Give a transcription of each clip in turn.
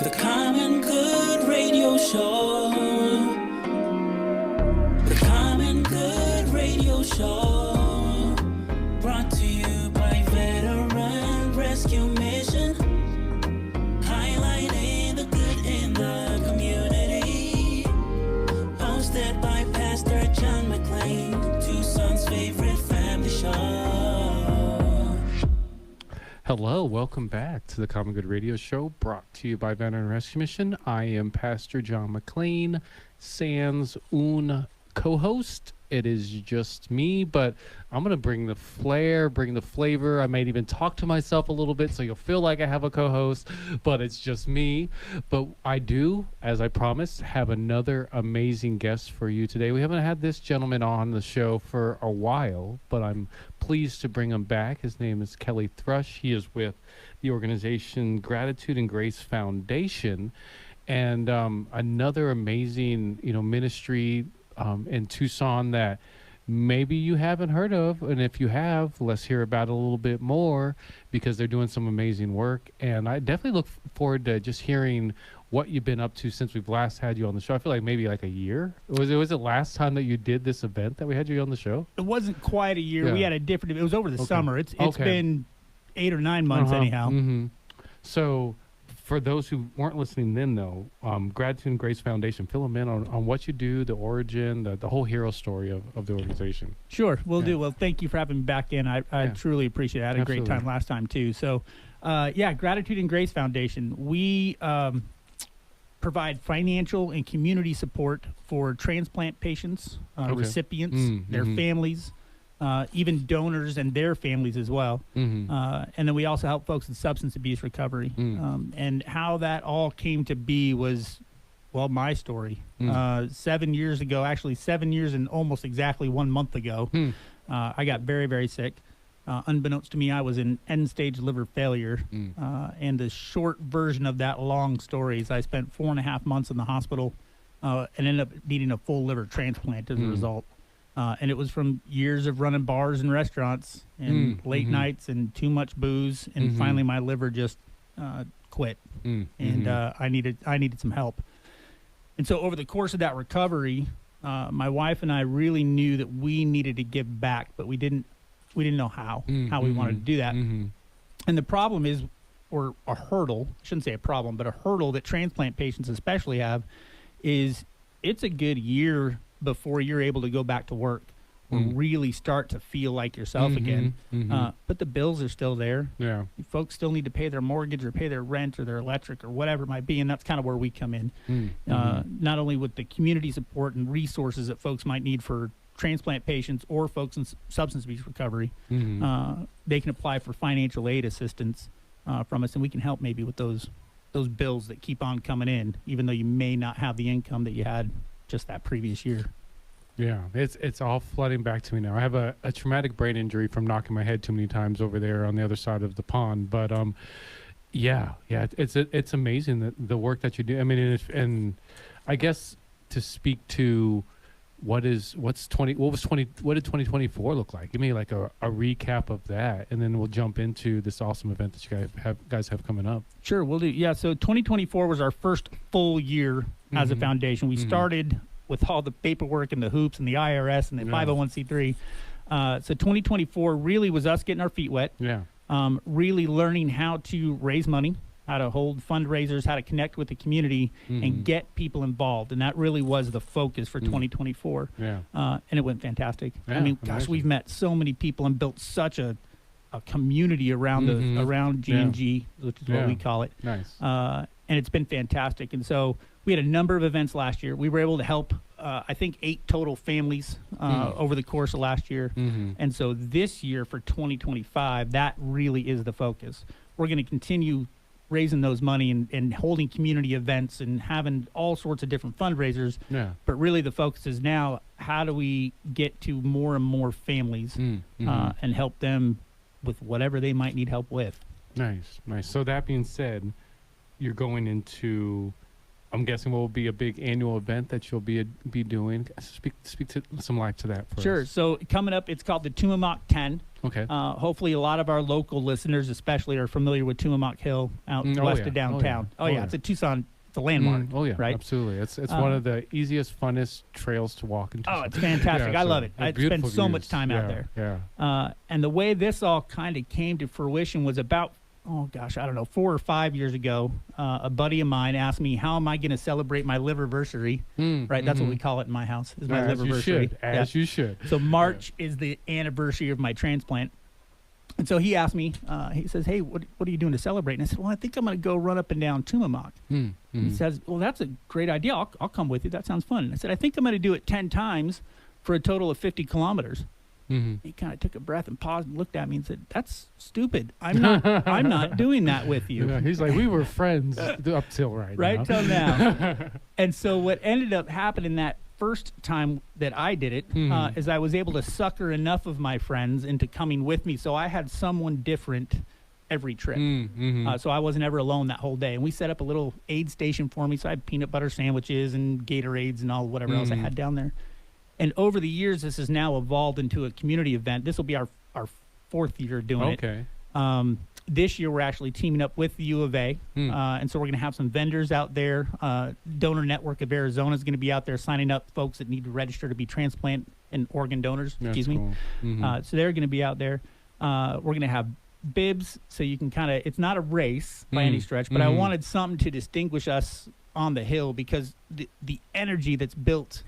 The Common Good Radio Show. The Common Good Radio Show. Brought to you by Veteran Rescue Mission. Highlighting the good in the community. Hosted by Pastor John McClain, Tucson's favorite family show. Hello, welcome back to the Common Good Radio Show, brought to you by Veteran Rescue Mission. I am Pastor John McClain, sans un co-host. It is just me, but I'm going to bring the flair, bring the flavor. I might even talk to myself a little bit so you'll feel like I have a co-host, but it's just me. But I do, as I promised, have another amazing guest for you today. We haven't had this gentleman on the show for a while, but I'm pleased to bring him back. His name is Kelly Thrush. He is with the organization Gratitude and Grace Foundation, and another amazing, ministry in Tucson that maybe you haven't heard of. And if you have, let's hear about it a little bit more, because they're doing some amazing work. And I definitely look forward to just hearing what you've been up to since we've last had you on the show. I feel like maybe like a year. Was it last time that you did this event that we had you on the show? It wasn't quite a year. Yeah. We had a different. It was over the summer. It's Okay. been 8 or 9 months anyhow. Mm-hmm. So for those who weren't listening then, though, Gratitude and Grace Foundation, fill them in on what you do, the origin, the whole hero story of the organization. Sure, we'll Yeah. do. Well, thank you for having me back in. I Yeah. truly appreciate it. I had a great Absolutely. time last time too. So, Gratitude and Grace Foundation. We provide financial and community support for transplant patients, Okay. recipients, Mm-hmm. their families, even donors and their families as well. Mm-hmm. And then we also help folks with substance abuse recovery. And how that all came to be was, well, my story. 7 years ago, actually 7 years and almost exactly 1 month ago, I got very, very sick. Unbeknownst to me, I was in end-stage liver failure. And the short version of that long story is I spent 4.5 months in the hospital and ended up needing a full liver transplant as a result. And it was from years of running bars and restaurants and late nights and too much booze. And finally, my liver just quit. And I needed some help. And so over the course of that recovery, my wife and I really knew that we needed to give back, but we didn't know how we wanted to do that. And the problem is, or a hurdle, I shouldn't say a problem, but a hurdle that transplant patients especially have is it's a good year before you're able to go back to work or really start to feel like yourself again. But the bills are still there. Yeah. Folks still need to pay their mortgage or pay their rent or their electric or whatever it might be, and that's kind of where we come in. Not only with the community support and resources that folks might need for transplant patients or folks in substance abuse recovery, they can apply for financial aid assistance from us, and we can help maybe with those bills that keep on coming in, even though you may not have the income that you had just that previous year. Yeah, it's all flooding back to me now. I have a traumatic brain injury from knocking my head too many times over there on the other side of the pond. But it's amazing that the work that you do. I mean, and I guess to speak to what did 2024 look like? Give me like a recap of that, and then we'll jump into this awesome event that you guys have coming up. Sure, we'll do. Yeah, so 2024 was our first full year as a foundation. We started with all the paperwork and the hoops and the IRS and the 501c3. So 2024 really was us getting our feet wet. Yeah. Really learning how to raise money, how to hold fundraisers, how to connect with the community and get people involved. And that really was the focus for 2024. Yeah. And it went fantastic. Yeah, I mean, gosh, amazing. we've met so many people and built such a community around around G&G, which is what we call it. Nice. And it's been fantastic. And so we had a number of events last year. We were able to help, I think, 8 total families over the course of last year. And so this year for 2025, that really is the focus. We're going to continue raising those money and holding community events and having all sorts of different fundraisers. Yeah. But really the focus is now, how do we get to more and more families and help them with whatever they might need help with. Nice. So that being said, you're going into I'm guessing will be a big annual event that you'll be doing. Speak to some light to that for Sure. us. So coming up, it's called the Tumamoc 10. Okay. Hopefully, a lot of our local listeners, especially, are familiar with Tumamoc Hill out west of downtown. Oh yeah, it's a Tucson. It's a landmark. Oh yeah, right? Absolutely. It's one of the easiest, funnest trails to walk in Tucson. Oh, it's fantastic. I love it. I spend so much time out there. Yeah. And the way this all kind of came to fruition was about, 4 or 5 years ago. A buddy of mine asked me, how am I going to celebrate my liverversary? Right? That's what we call it in my house, is my liverversary. As you should. So March is the anniversary of my transplant. And so he asked me, he says, hey, what are you doing to celebrate? And I said, well, I think I'm going to go run up and down Tumamoc. He says, well, that's a great idea. I'll come with you. That sounds fun. And I said, I think I'm going to do it 10 times for a total of 50 kilometers. He kind of took a breath and paused and looked at me and said, that's stupid. I'm not doing that with you. Yeah, he's like, we were friends up till right till now. And so what ended up happening that first time that I did it is I was able to sucker enough of my friends into coming with me. So I had someone different every trip. So I wasn't ever alone that whole day. And we set up a little aid station for me. So I had peanut butter sandwiches and Gatorades and all whatever else I had down there. And over the years, this has now evolved into a community event. This will be our 4th year doing it. This year, we're actually teaming up with the U of A. And so we're going to have some vendors out there. Donor Network of Arizona is going to be out there signing up folks that need to register to be transplant and organ donors. That's cool. So they're going to be out there. We're going to have bibs, so you can kind of, it's not a race by any stretch, but I wanted something to distinguish us on the hill, because the energy that's built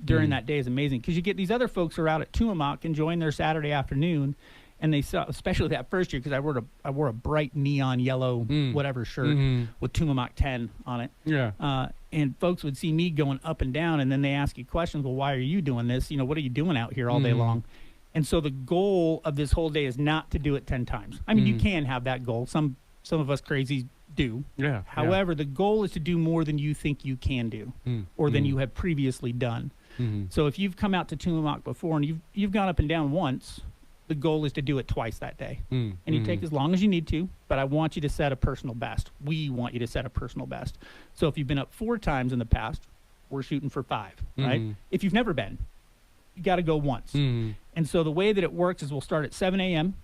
during that day is amazing. Because you get these other folks who are out at Tumamoc enjoying their Saturday afternoon, and they saw, especially that first year, because I wore a bright neon yellow whatever shirt with Tumamoc 10 on it. Yeah. And folks would see me going up and down, and then they ask you questions. Well, why are you doing this? What are you doing out here all day long? And so the goal of this whole day is not to do it 10 times. I mean, you can have that goal. Some of us crazies do. Yeah. However, the goal is to do more than you think you can do, or than you have previously done. So if you've come out to Tumamoc before and you've gone up and down once, the goal is to do it twice that day. And you take as long as you need to, but I want you to set a personal best. We want you to set a personal best. So if you've been up 4 times in the past, we're shooting for 5, right? If you've never been, you got to go once. And so the way that it works is we'll start at 7 a.m.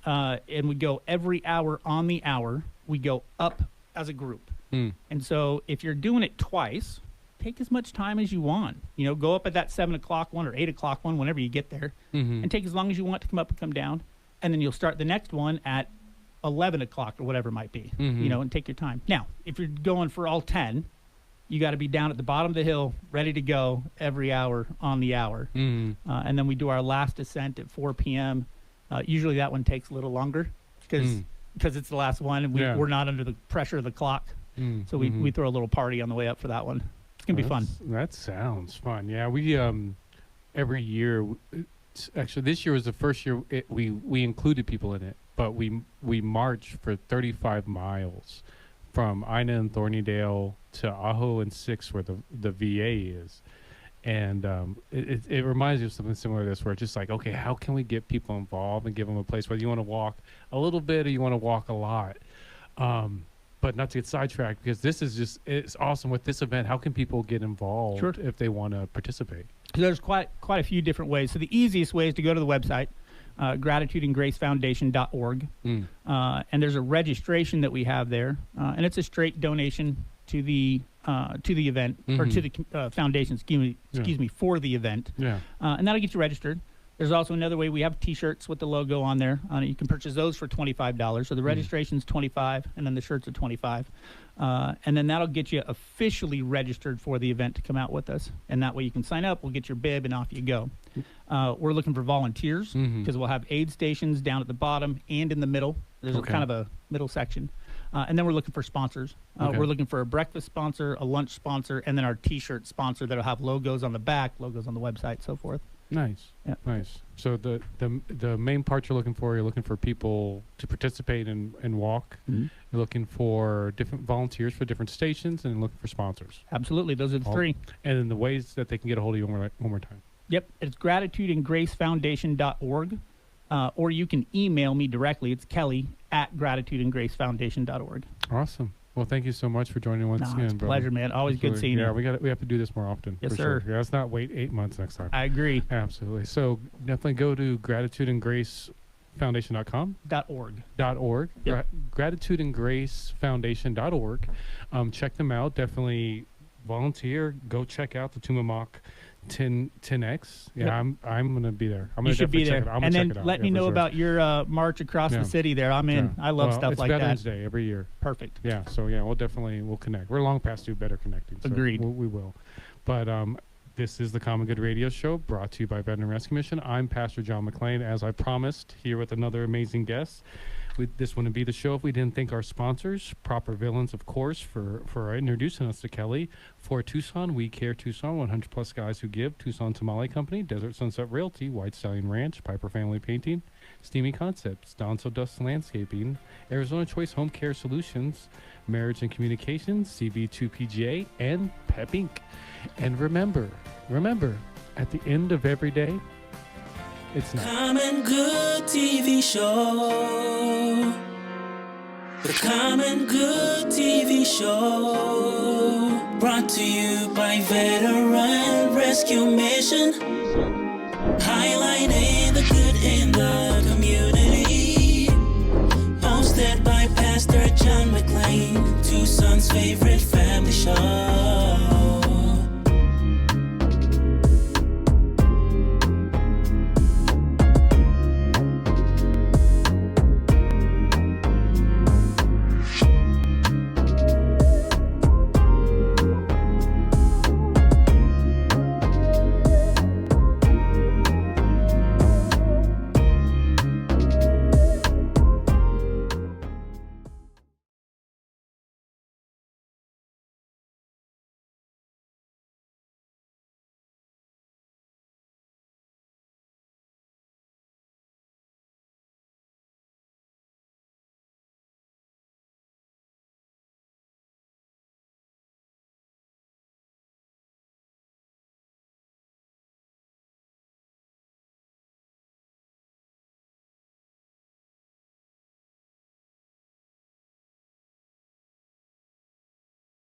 And we go every hour on the hour. We go up as a group. And so if you're doing it twice, take as much time as you want. Go up at that 7 o'clock one or 8 o'clock one whenever you get there, and take as long as you want to come up and come down. And then you'll start the next one at 11 o'clock or whatever it might be, and take your time. Now, if you're going for all 10, you got to be down at the bottom of the hill, ready to go every hour on the hour. And then we do our last ascent at 4 p.m. Usually that one takes a little longer because it's the last one, and we're not under the pressure of the clock. So we throw a little party on the way up for that one. It's going to be fun. That sounds fun. Yeah, we every year, actually this year was the first year we included people in it, but we marched for 35 miles from Ina and Thornydale to Ajo and 6, where the VA is. And it reminds me of something similar to this, where it's just like, okay, how can we get people involved and give them a place, whether you want to walk a little bit or you want to walk a lot. But not to get sidetracked, because it's awesome with this event. How can people get involved if they want to participate? There's quite a few different ways. So the easiest way is to go to the website, gratitudeandgracefoundation.org. And there's a registration that we have there, and it's a straight donation to the event, or to the foundation, excuse me, for the event. And that'll get you registered. There's also another way. We have T-shirts with the logo on there. You can purchase those for $25. So the registration's $25, and then the shirts are $25. And then that'll get you officially registered for the event to come out with us. And that way you can sign up. We'll get your bib, and off you go. We're looking for volunteers, because we'll have aid stations down at the bottom and in the middle. There's kind of a middle section. And then we're looking for sponsors. We're looking for a breakfast sponsor, a lunch sponsor, and then our T-shirt sponsor that'll have logos on the back, logos on the website, so forth. Nice. Nice. So the main part you're looking for people to participate and walk. You're looking for different volunteers for different stations, and looking for sponsors. Absolutely. Those are the 3. And then the ways that they can get a hold of you one more time. Yep. It's gratitudeandgracefoundation.org. Or you can email me directly. It's Kelly@gratitudeandgracefoundation.org. Awesome. Well, thank you so much for joining once again, It's a brother. pleasure, man. Always good seeing Yeah, you. we have to do this more often. Yes, for sir. Sure. Yeah, let's not wait 8 months next time. I agree. Absolutely. So definitely go to gratitudeandgracefoundation.com. .org. Yep. Gratitudeandgracefoundation.org. Check them out. Definitely volunteer. Go check out the Tumamok 10X. Yeah, Yep. I'm gonna be there. I'm You gonna should be definitely there. check it out. I'm And gonna then check it out. let me Yeah, for know sure. about your march across Yeah. the city there. I'm in. Yeah. I love Well, stuff it's like Veterans that. Day every year. Perfect. Yeah, so yeah, we'll connect. We're long past due better connecting. So Agreed. We will. But this is the Common Good Radio Show, brought to you by Veteran Rescue Mission. I'm Pastor John McClain, as I promised, here with another amazing guest. This wouldn't be the show if we didn't thank our sponsors, Proper Villains, of course, for introducing us to Kelly. For Tucson, We Care Tucson, 100 plus guys who give. Tucson Tamale Company, Desert Sunset Realty, White Stallion Ranch, Piper Family Painting, Steamy Concepts, Donso Dust Landscaping, Arizona Choice Home Care Solutions, Marriage and Communications, CB2PGA, and Pep Inc. And remember, at the end of every day, it's not. Common Good TV show. The Common Good TV show. Brought to you by Veteran Rescue Mission. Highlighting the good in the community. Hosted by Pastor John McClain, Tucson's favorite family show.